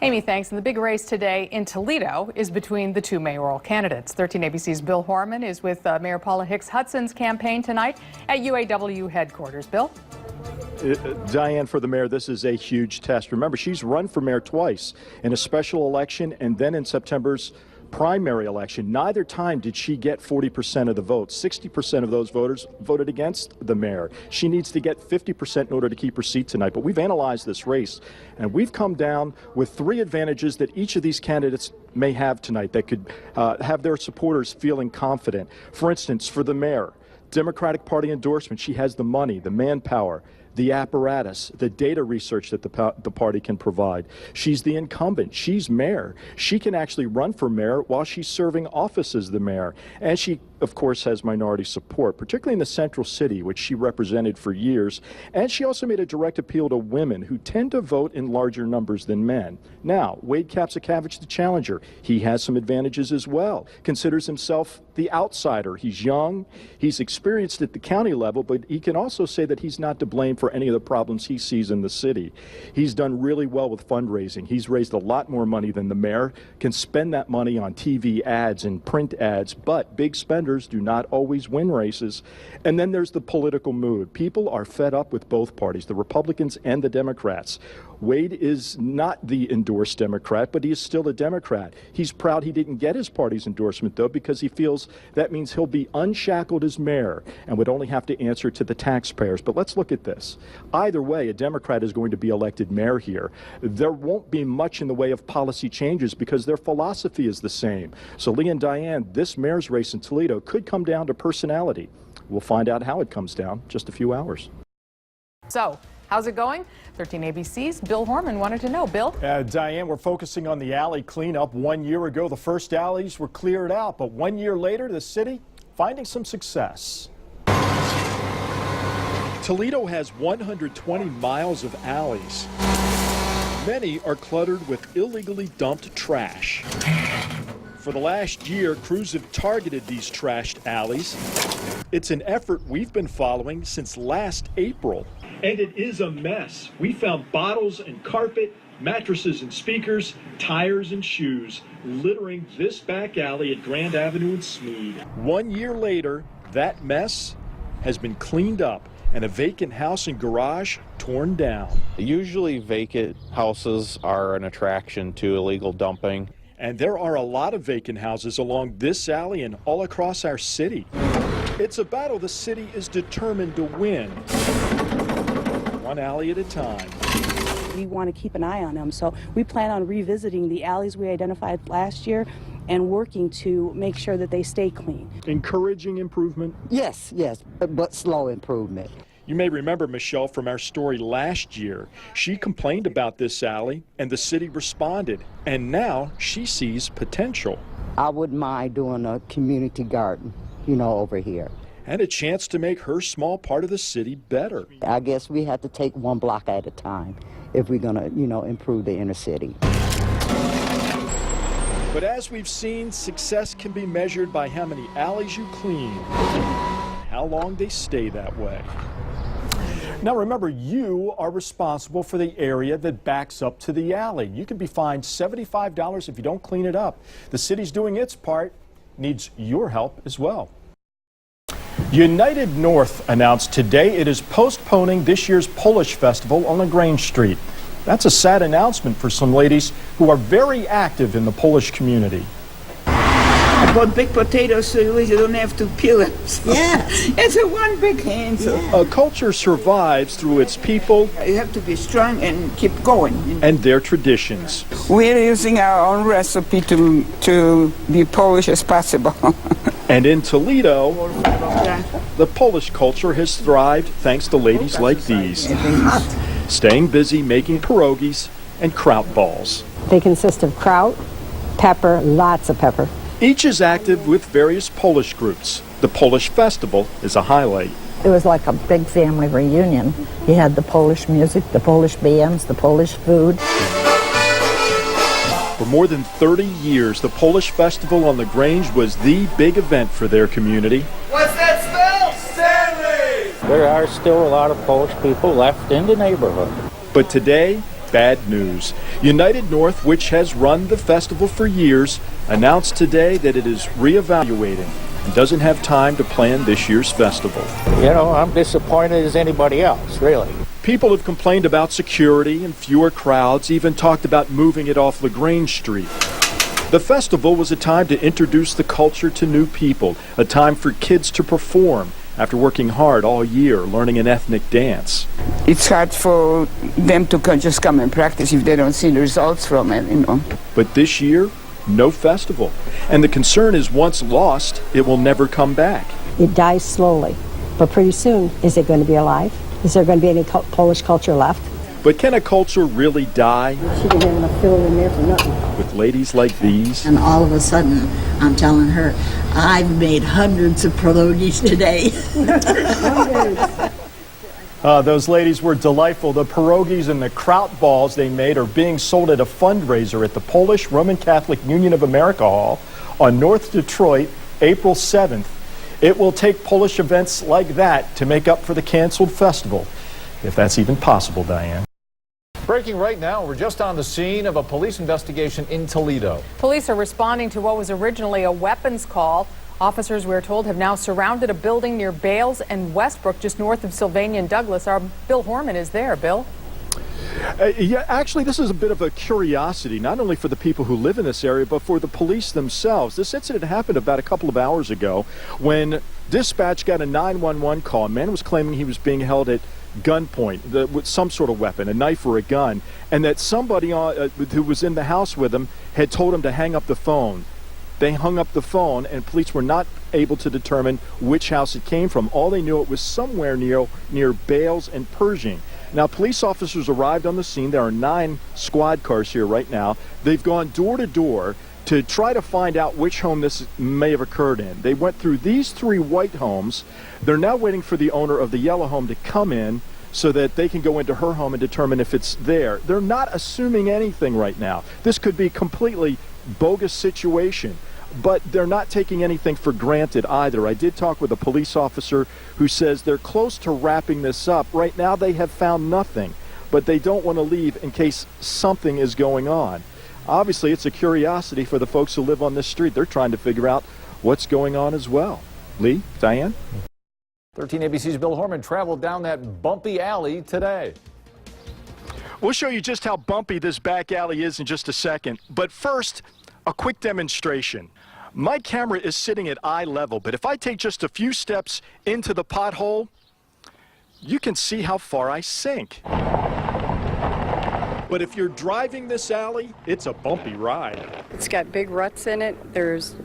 Amy, thanks. And the big race today in Toledo is between the two mayoral candidates. 13 ABC's Bill Hormann is with Mayor Paula Hicks Hudson's campaign tonight at UAW headquarters. Bill? Diane, for the mayor, this is a huge test. Remember, she's run for mayor twice, in a special election and then in September's primary election. Neither time did she get 40% of the vote. 60% of those voters voted against the mayor. She needs to get 50% in order to keep her seat tonight. But we've analyzed this race, and we've come down with three advantages that each of these candidates may have tonight that could have their supporters feeling confident. For instance, for the mayor, Democratic Party endorsement, she has the money, the manpower, the apparatus, the data research that the party can provide. She's the incumbent. She's mayor. She can actually run for mayor while she's serving office as the mayor. And she, of course, has minority support, particularly in the central city, which she represented for years. And she also made a direct appeal to women who tend to vote in larger numbers than men. Now, Wade Kapsakavich, the challenger, he has some advantages as well. Considers himself the outsider. He's young. He's experienced at the county level, but he can also say that he's not to blame for any of the problems he sees in the city. He's done really well with fundraising. He's raised a lot more money than the mayor, can spend that money on TV ads and print ads, but big spenders do not always win races. And then there's the political mood. People are fed up with both parties, the Republicans and the Democrats. Wade is not the endorsed Democrat, but he is still a Democrat. He's proud he didn't get his party's endorsement, though, because he feels that means he'll be unshackled as mayor and would only have to answer to the taxpayers. But let's look at this. Either way, a Democrat is going to be elected mayor here. There won't be much in the way of policy changes because their philosophy is the same. So, Lee and Diane, this mayor's race in Toledo could come down to personality. We'll find out how it comes down in just a few hours. So, how's it going? 13 ABC's Bill Hormann wanted to know. Bill? Diane, we're focusing on the alley cleanup. 1 year ago, the first alleys were cleared out, but 1 year later, the city finding some success. Toledo has 120 miles of alleys. Many are cluttered with illegally dumped trash. For the last year, crews have targeted these trashed alleys. It's an effort we've been following since last April. And it is a mess. We found bottles and carpet, mattresses and speakers, tires and shoes littering this back alley at Grand Avenue and Smead. 1 year later, that mess has been cleaned up and a vacant house and garage torn down. Usually vacant houses are an attraction to illegal dumping. And there are a lot of vacant houses along this alley and all across our city. It's a battle the city is determined to win, one alley at a time. We want to keep an eye on them, so we plan on revisiting the alleys we identified last year and working to make sure that they stay clean. Encouraging improvement? Yes, but slow improvement. You may remember Michelle from our story last year. She complained about this alley and the city responded, and now she sees potential. I wouldn't mind doing a community garden, over here. And a chance to make her small part of the city better. I guess we have to take one block at a time if we're going to, improve the inner city. But as we've seen, success can be measured by how many alleys you clean, how long they stay that way. Now remember, you are responsible for the area that backs up to the alley. You can be fined $75 if you don't clean it up. The city's doing its part, needs your help as well. United North announced today it is postponing this year's Polish festival on LaGrange Street. That's a sad announcement for some ladies who are very active in the Polish community. I bought big potatoes so you don't have to peel them. So Yeah. it's a one big hand. So A culture survives through its people you have to be strong and keep going. and their traditions. We're using our own recipe to be Polish as possible. And in Toledo, the Polish culture has thrived thanks to ladies like these, staying busy making pierogies and kraut balls. They consist of kraut, pepper, lots of pepper. Each is active with various Polish groups. The Polish festival is a highlight. It was like a big family reunion. You had the Polish music, the Polish bands, the Polish food. For more than 30 years, the Polish festival on LaGrange was the big event for their community. What's that smell? Stanley! There are still a lot of Polish people left in the neighborhood. But today, bad news. United North, which has run the festival for years, announced today that it is reevaluating and doesn't have time to plan this year's festival. You know, I'm disappointed as anybody else, really. People have complained about security and fewer crowds, even talked about moving it off LaGrange Street. The festival was a time to introduce the culture to new people, a time for kids to perform after working hard all year learning an ethnic dance. It's hard for them to just come and practice if they don't see the results from it, you know. But this year, no festival. And the concern is once lost, it will never come back. It dies slowly, but pretty soon, is it going to be alive? Is there going to be any Polish culture left? But can a culture really die? She didn't have enough filler in there for nothing. With ladies like these? And all of a sudden, I'm telling her, I've made hundreds of pierogies today. Those ladies were delightful. The pierogies and the kraut balls they made are being sold at a fundraiser at the Polish Roman Catholic Union of America Hall on North Detroit, April 7th. It will take Polish events like that to make up for the canceled festival, if that's even possible, Diane. Breaking right now, we're just on the scene of a police investigation in Toledo. Police are responding to what was originally a weapons call. Officers, we're told, have now surrounded a building near Bales and Westbrook, just north of Sylvania and Douglas. Our Bill Hormann is there. Bill? Yeah, actually, this is a bit of a curiosity, not only for the people who live in this area, but for the police themselves. This incident happened about a couple of hours ago when dispatch got a 911 call. A man was claiming he was being held at gunpoint with some sort of weapon, a knife or a gun, and that somebody who was in the house with him had told him to hang up the phone. They hung up the phone, and police were not able to determine which house it came from. All they knew, it was somewhere near Bales and Pershing. Now, police officers arrived on the scene. There are 9 squad cars here right now. They've gone door to door to try to find out which home this may have occurred in. They went through these 3 white homes. They're now waiting for the owner of the yellow home to come in so that they can go into her home and determine if it's there. They're not assuming anything right now. This could be a completely bogus situation, but they're not taking anything for granted either. I did talk with a police officer who says they're close to wrapping this up. Right now they have found nothing, but they don't want to leave in case something is going on. Obviously, it's a curiosity for the folks who live on this street. They're trying to figure out what's going on as well. Lee, Diane? 13 ABC's Bill Hormann traveled down that bumpy alley today. We'll show you just how bumpy this back alley is in just a second. But first, a quick demonstration. My camera is sitting at eye level, but if I take just a few steps into the pothole, you can see how far I sink. But if you're driving this alley, it's a bumpy ride. It's got big ruts in it.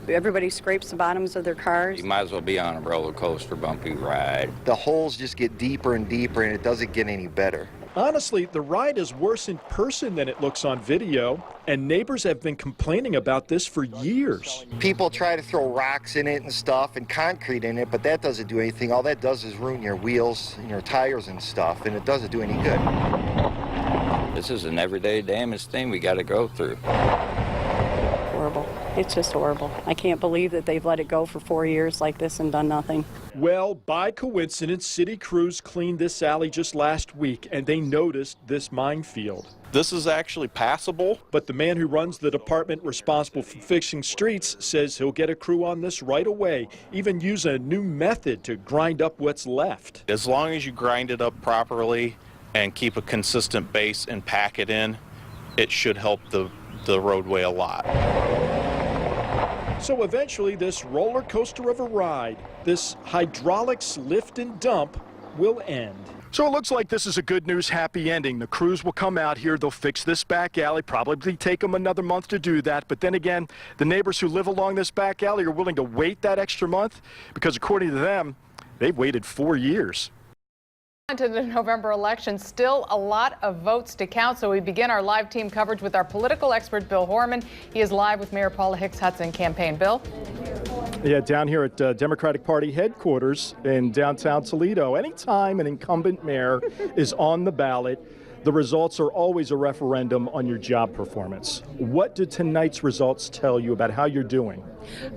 Everybody scrapes the bottoms of their cars. You might as well be on a roller coaster bumpy ride. The holes just get deeper and deeper, and it doesn't get any better. Honestly, the ride is worse in person than it looks on video, and neighbors have been complaining about this for years. People try to throw rocks in it and stuff and concrete in it, but that doesn't do anything. All that does is ruin your wheels and your tires and stuff, and it doesn't do any good. This is an everyday damage thing we got to go through. Horrible. It's just horrible. I can't believe that they've let it go for 4 years like this and done nothing. Well, by coincidence, city crews cleaned this alley just last week, and they noticed this minefield. This is actually passable. But the man who runs the department responsible for fixing streets says he'll get a crew on this right away, even use a new method to grind up what's left. As long as you grind it up properly and keep a consistent base and pack it in, it should help the roadway a lot. So eventually this roller coaster of a ride, this hydraulics lift and dump, will end. So it looks like this is a good news, happy ending. The crews will come out here, they'll fix this back alley, probably take them another month to do that. But then again, the neighbors who live along this back alley are willing to wait that extra month because according to them, they've waited 4 years. To the November election, still a lot of votes to count, so we begin our live team coverage with our political expert, Bill Hormann. He is live with Mayor Paula Hicks Hudson campaign. Bill? Yeah, down here at Democratic Party headquarters in downtown Toledo. Anytime an incumbent mayor is on the ballot, The results are always a referendum on your job performance. What do tonight's results tell you about how you're doing?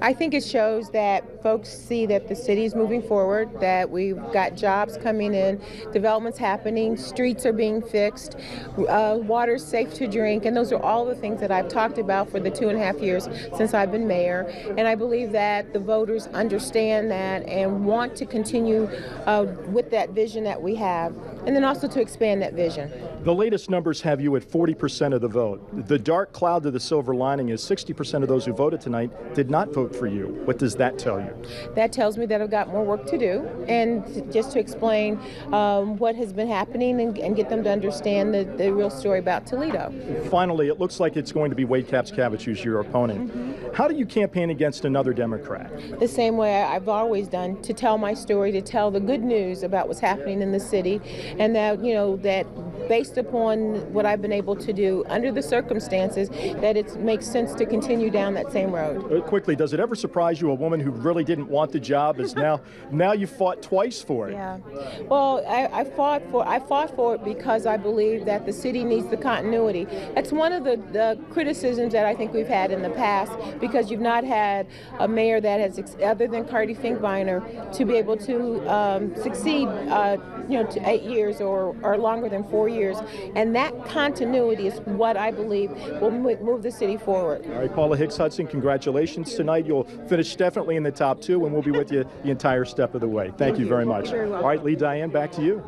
I think it shows that folks see that the city is moving forward, that we've got jobs coming in, development's happening, streets are being fixed, water's safe to drink, and those are all the things that I've talked about for the 2.5 years since I've been mayor. And I believe that the voters understand that and want to continue with that vision that we have, and then also to expand that vision. The latest numbers have you at 40% of the vote. The dark cloud to the silver lining is 60% of those who voted tonight did not vote for you. What does that tell you? That tells me that I've got more work to do, and just to explain what has been happening and get them to understand the real story about Toledo. Finally, it looks like it's going to be Wade Capps-Cavich who's your opponent. How do you campaign against another Democrat? The same way I've always done, to tell my story, to tell the good news about what's happening in the city, and that, you know, that based upon what I've been able to do under the circumstances, that it makes sense to continue down that same road. Quickly, does it ever surprise you a woman who really didn't want the job is now you fought twice for it? Yeah. Well, I fought for it because I believe that the city needs the continuity. That's one of the criticisms that I think we've had in the past, because you've not had a mayor that has, other than Cardi Finkbeiner, to be able to succeed to 8 years or longer than 4 years. And that continuity is what I believe will move the city forward. All right, Paula Hicks-Hudson, congratulations tonight. You'll finish definitely in the top 2, and we'll be with you the entire step of the way. Thank you very much. You're very welcome. All right, Lee, Diane, back to you.